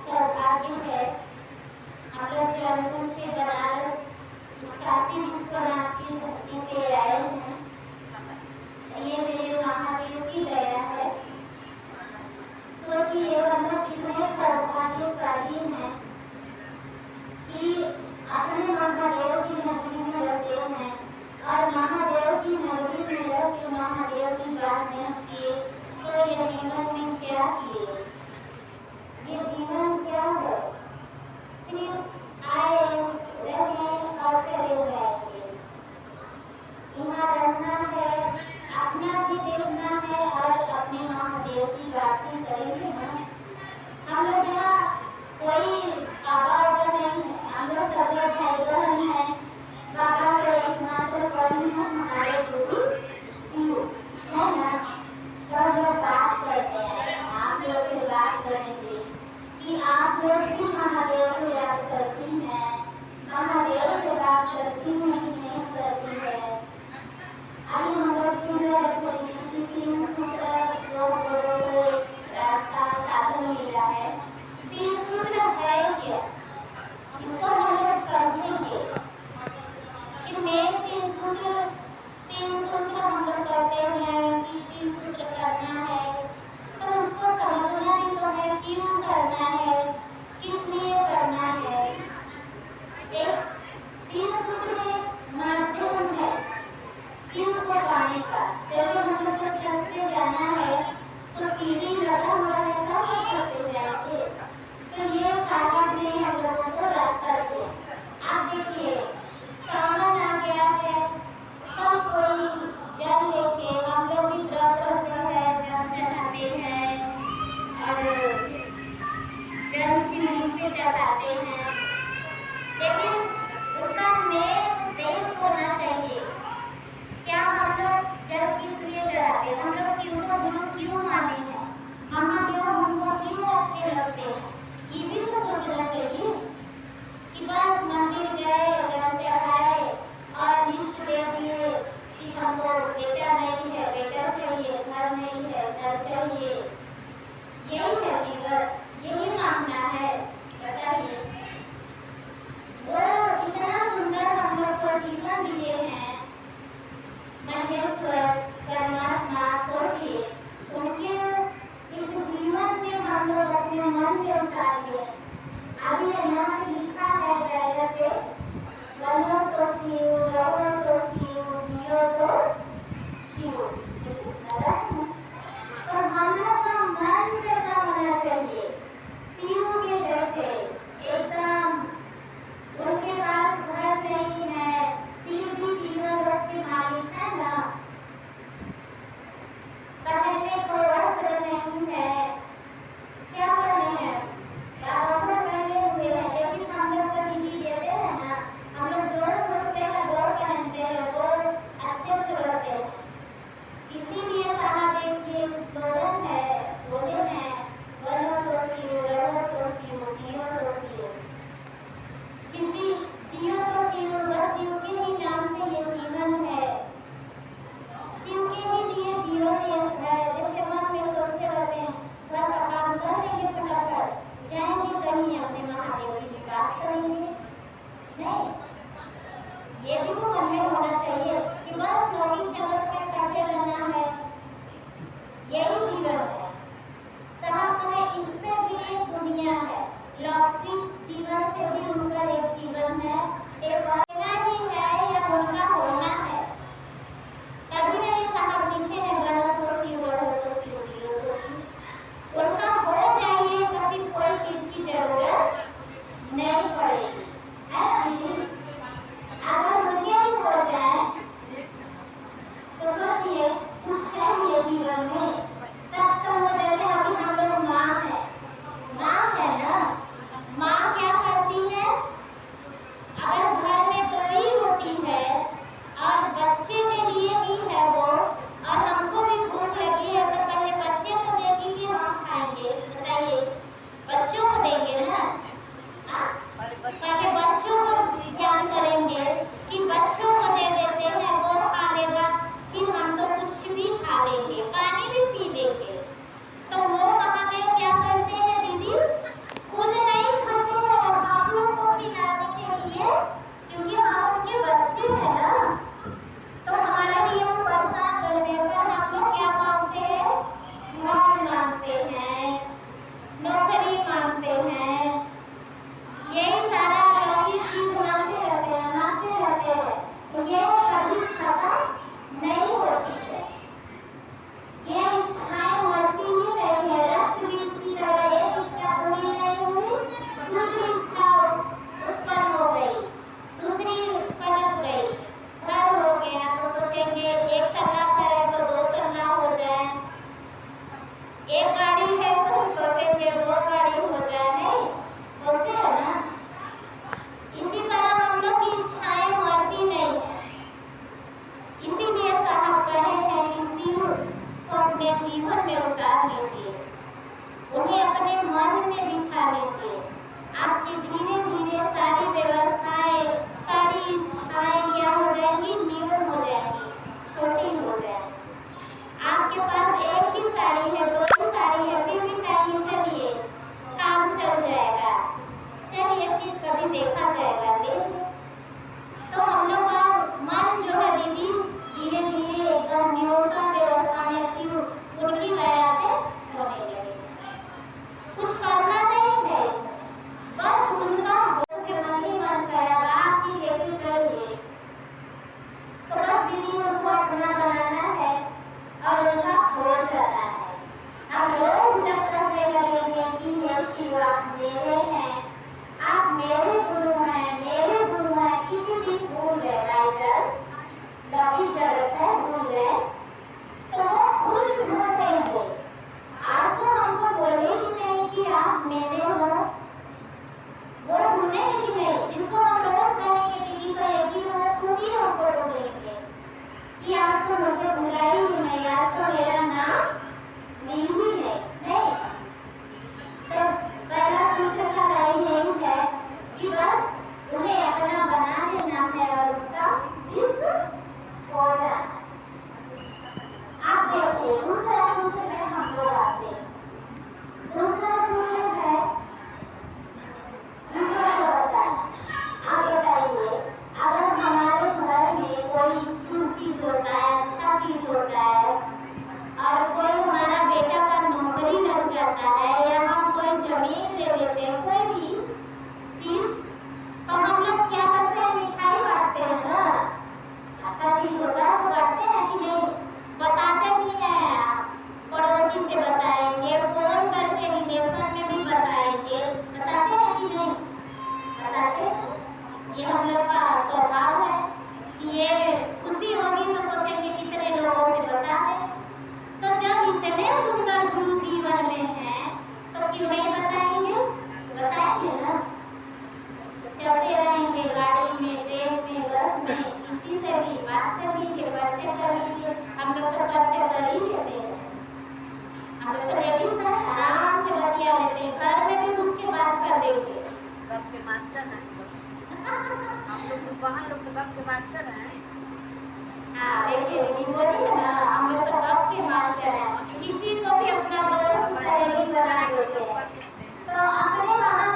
सौभाग्य है। हम लोग जौनपुर से बनारस काशी विश्वनाथ की धरती पे आए हैं। ये मेरे महादेव की दया है। सोचिए हम लोग कितने सौभाग्यशाली हैं कि अपने महादेव की नगरी में रहते हैं और महादेव की नगरी में रह के महादेव की बात नहीं किए तो ये जीवन में क्या किए? ये जीवन क्या है? सिर्फ आए रहे और चले जाएंगे। यहाँ रहना है, अपना भी देखना है और अपने महादेव की बातें करेंगे ना। हम लोग यहाँ कोई बाबा नहीं है, हम लोग सब लोग भाई बहन हैं। बाबा का एकमात्र कौन है? हमारे गुरु शिव है ना। तो हम लोग बात करते हैं, आप लोग से बात करेंगे कि आप लोग भी महादेव को याद करती हैं, महादेव से बात करती हैं कि नहीं करती है। आइए हम लोग सुन रहे थे कि 3 सूत्र जो गुरु को रास्ता साधन मिला है। 3 सूत्र है क्या? इसको हम लोग समझेंगे कि मेरे 3 सूत्र हम लोग कहते हैं कि 3 सूत्र करना है, तो उसको समझना भी तो है, क्यों करना है, किस लिए करना है। एक 3 सूत्र माध्यम है शिव को पाने का। जैसे हम लोग को चलते जाना है तो सीढ़ी लगा हुआ रहता है, चलते जाएंगे तो ये सागर ने हम लोगों को रास्ता दिया। आप देखिए सावन आ गया है, सब कोई जल लेके हम लोग भी व्रत रखते हैं, जल चढ़ाते हैं और जल शिवलिंग पे चढ़ाते हैं। लेकिन उसका मेन हम लोग का स्वभाव है कि ये खुशी होगी तो सोचेंगे कितने लोगों से बता है। तो जब इतने सुंदर गुरु जीवन में हैं तो क्यों नहीं बताएंगे? बताएंगे ना। चलते रहेंगे गाड़ी में, ट्रेन में, बस में, किसी से भी बात कर लीजिए, बच्चे कर लीजिए। हम लोग तो बच्चे कर ही लेते हैं, हम लोग तो लेडीज हैं, आराम से बतिया लेते हैं, घर में भी उसके बात कर देंगे। कब के मास्टर हैं हम लोग, बहन लोग तो कब के मास्टर हैं। हाँ देखिए, लेकिन बोलिए ना, हम लोग तो कब के मास्टर हैं, किसी को भी अपना दोस्त सहेली बना देते हैं। तो अपने वहाँ